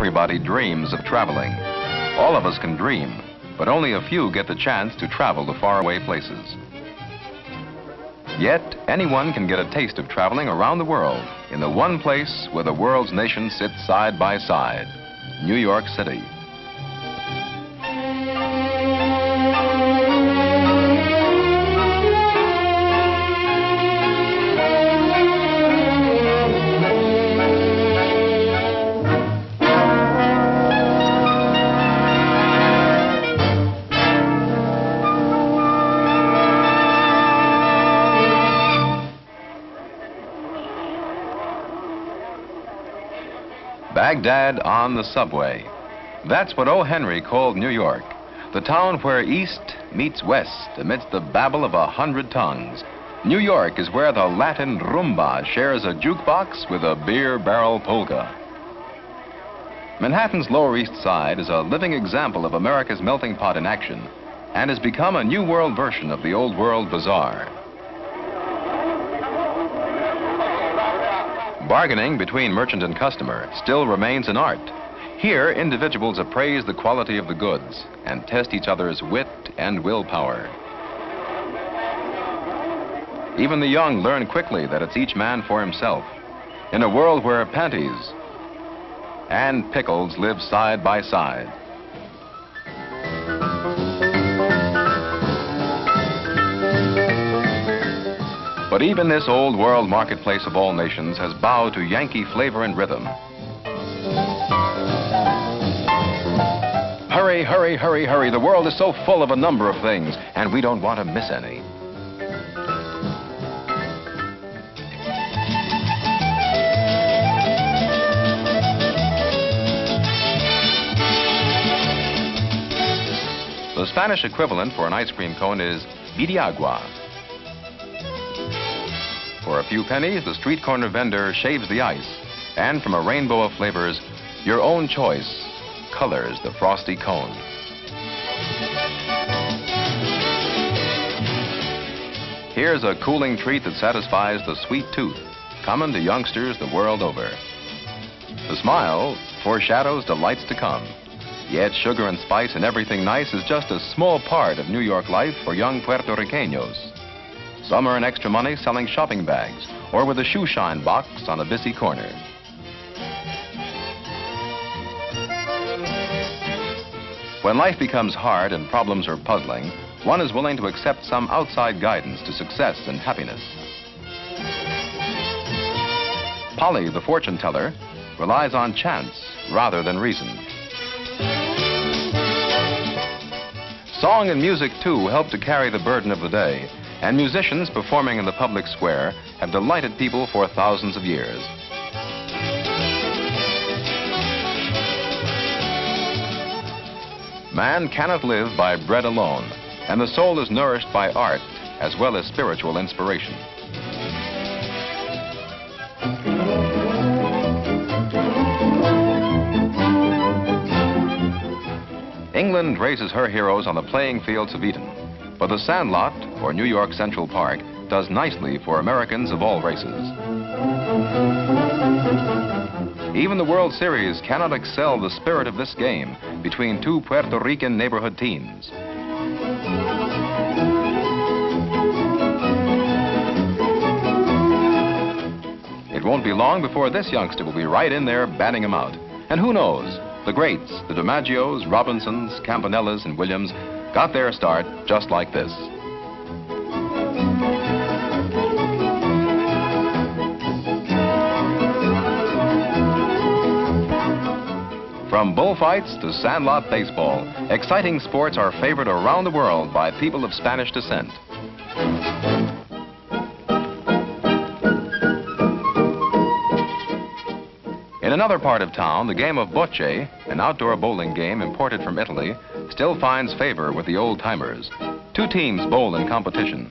Everybody dreams of traveling. All of us can dream, but only a few get the chance to travel to faraway places. Yet, anyone can get a taste of traveling around the world in the one place where the world's nations sit side by side, New York City. Baghdad on the subway. That's what O. Henry called New York, the town where East meets West amidst the babble of 100 tongues. New York is where the Latin rumba shares a jukebox with a beer barrel polka. Manhattan's Lower East Side is a living example of America's melting pot in action and has become a New World version of the Old World bazaar. Bargaining between merchant and customer still remains an art. Here, individuals appraise the quality of the goods and test each other's wit and willpower. Even the young learn quickly that it's each man for himself. In a world where panties and pickles live side by side. But even this old world marketplace of all nations has bowed to Yankee flavor and rhythm. Hurry, hurry, hurry, hurry. The world is so full of a number of things, and we don't want to miss any. The Spanish equivalent for an ice cream cone is viriagua. For a few pennies, the street corner vendor shaves the ice, and from a rainbow of flavors, your own choice colors the frosty cone. Here's a cooling treat that satisfies the sweet tooth, common to youngsters the world over. The smile foreshadows delights to come, yet sugar and spice and everything nice is just a small part of New York life for young Puerto Ricanos. Some earn extra money selling shopping bags or with a shoe shine box on a busy corner. When life becomes hard and problems are puzzling, one is willing to accept some outside guidance to success and happiness. Polly, the fortune teller, relies on chance rather than reason. Song and music, too, help to carry the burden of the day. And musicians performing in the public square have delighted people for thousands of years. Man cannot live by bread alone, and the soul is nourished by art as well as spiritual inspiration. England raises her heroes on the playing fields of Eden. But the Sandlot, or New York Central Park, does nicely for Americans of all races. Even the World Series cannot excel the spirit of this game between two Puerto Rican neighborhood teams. It won't be long before this youngster will be right in there batting him out. And who knows, the greats, the DiMaggios, Robinsons, Campanellas, and Williams got their start just like this. From bullfights to sandlot baseball, exciting sports are favored around the world by people of Spanish descent. In another part of town, the game of bocce, an outdoor bowling game imported from Italy, still finds favor with the old-timers. Two teams bowl in competition.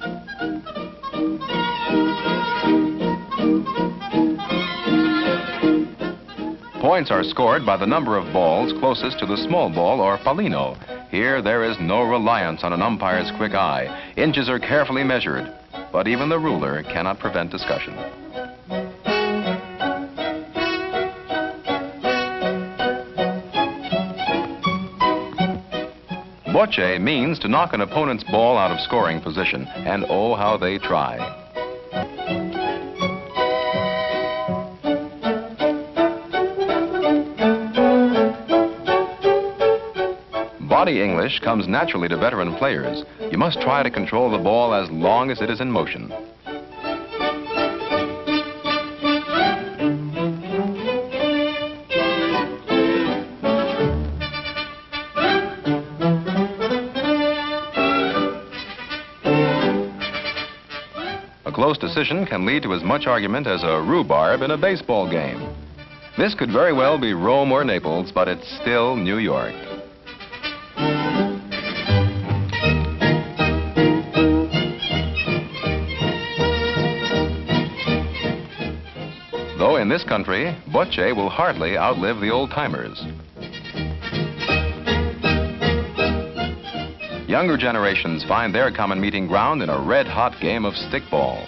Points are scored by the number of balls closest to the small ball or palino. Here, there is no reliance on an umpire's quick eye. Inches are carefully measured, but even the ruler cannot prevent discussion. Bocce means to knock an opponent's ball out of scoring position, and oh, how they try. Body English comes naturally to veteran players. You must try to control the ball as long as it is in motion. A close decision can lead to as much argument as a rhubarb in a baseball game. This could very well be Rome or Naples, but it's still New York. Though in this country, Bocce will hardly outlive the old-timers. Younger generations find their common meeting ground in a red-hot game of stickball.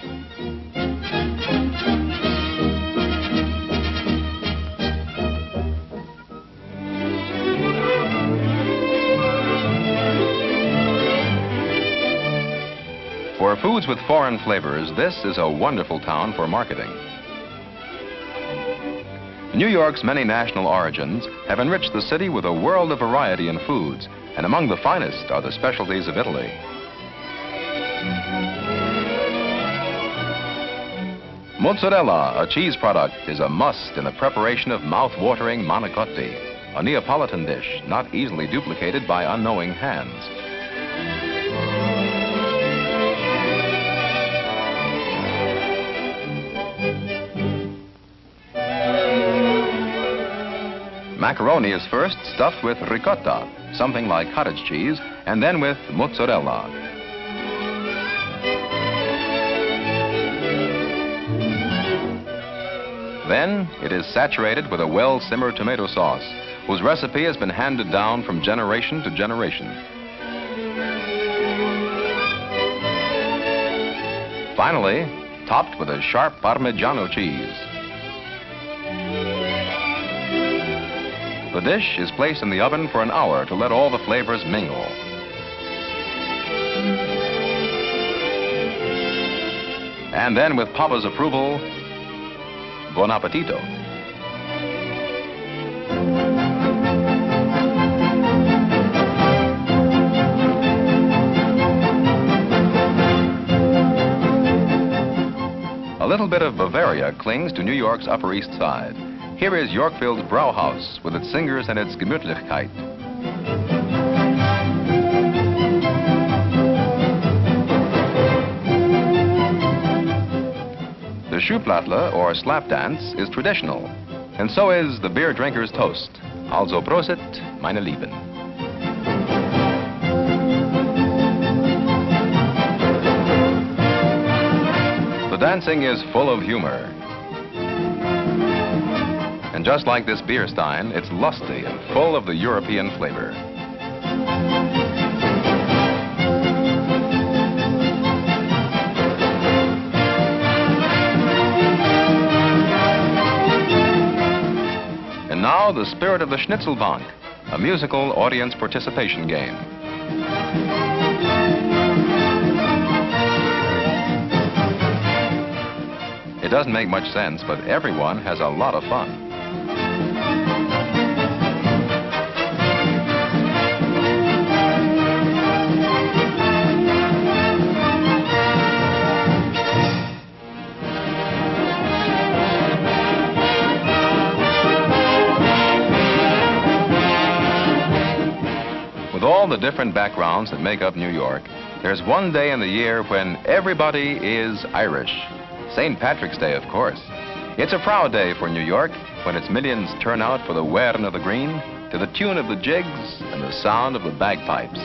For foods with foreign flavors, this is a wonderful town for marketing. New York's many national origins have enriched the city with a world of variety in foods, and among the finest are the specialties of Italy. Mozzarella, a cheese product, is a must in the preparation of mouth-watering manicotti, a Neapolitan dish not easily duplicated by unknowing hands. Macaroni is first stuffed with ricotta, something like cottage cheese, and then with mozzarella. Then it is saturated with a well-simmered tomato sauce, whose recipe has been handed down from generation to generation. Finally, topped with a sharp Parmigiano cheese. The dish is placed in the oven for an hour to let all the flavors mingle. And then, with Papa's approval, buon appetito. A little bit of Bavaria clings to New York's Upper East Side. Here is Yorkville's Brauhaus with its singers and its Gemütlichkeit. The Schuhplattler, or slap dance, is traditional, and so is the beer drinker's toast. Also Prosit, meine Lieben. The dancing is full of humor. And just like this beer stein, it's lusty and full of the European flavor. And now the spirit of the Schnitzelbank, a musical audience participation game. It doesn't make much sense, but everyone has a lot of fun. With all the different backgrounds that make up New York, there's one day in the year when everybody is Irish. St. Patrick's Day, of course. It's a proud day for New York when its millions turn out for the wearing of the green to the tune of the jigs and the sound of the bagpipes.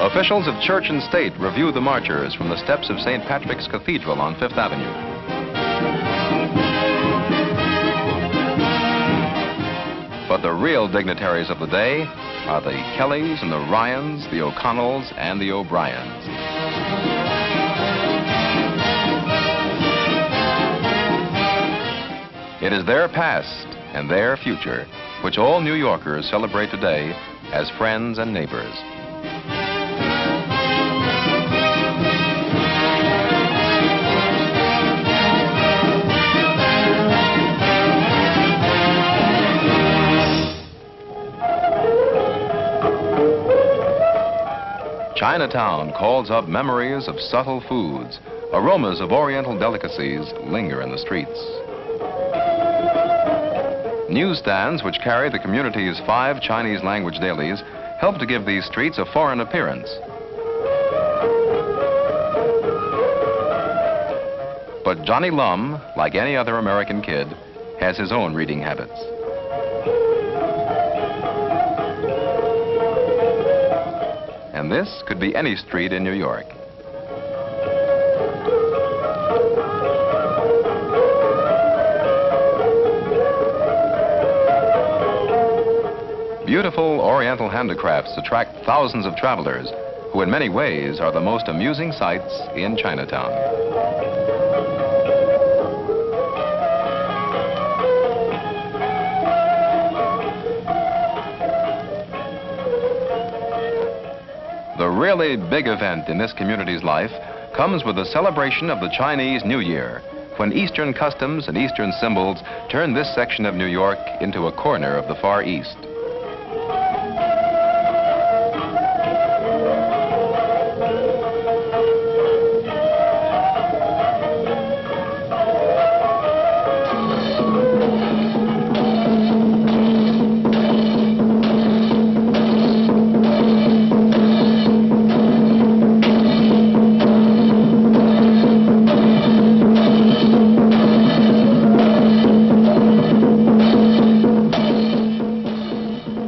Officials of church and state review the marchers from the steps of St. Patrick's Cathedral on Fifth Avenue. But the real dignitaries of the day are the Kellys and the Ryans, the O'Connells and the O'Briens. It is their past and their future which all New Yorkers celebrate today as friends and neighbors. Chinatown calls up memories of subtle foods. Aromas of Oriental delicacies linger in the streets. Newsstands, which carry the community's 5 Chinese language dailies, help to give these streets a foreign appearance. But Johnny Lum, like any other American kid, has his own reading habits. And this could be any street in New York. Beautiful Oriental handicrafts attract thousands of travelers who in many ways are the most amusing sights in Chinatown. The really big event in this community's life comes with the celebration of the Chinese New Year, when Eastern customs and Eastern symbols turn this section of New York into a corner of the Far East.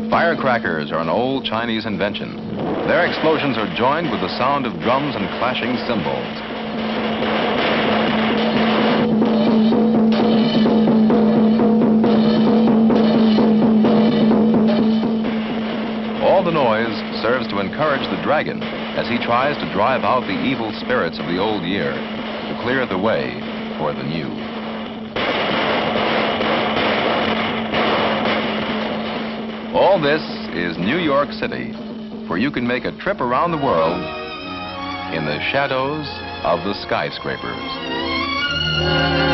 Firecrackers are an old Chinese invention. Their explosions are joined with the sound of drums and clashing cymbals. All the noise serves to encourage the dragon as he tries to drive out the evil spirits of the old year to clear the way for the new. All this is New York City, where you can make a trip around the world in the shadows of the skyscrapers.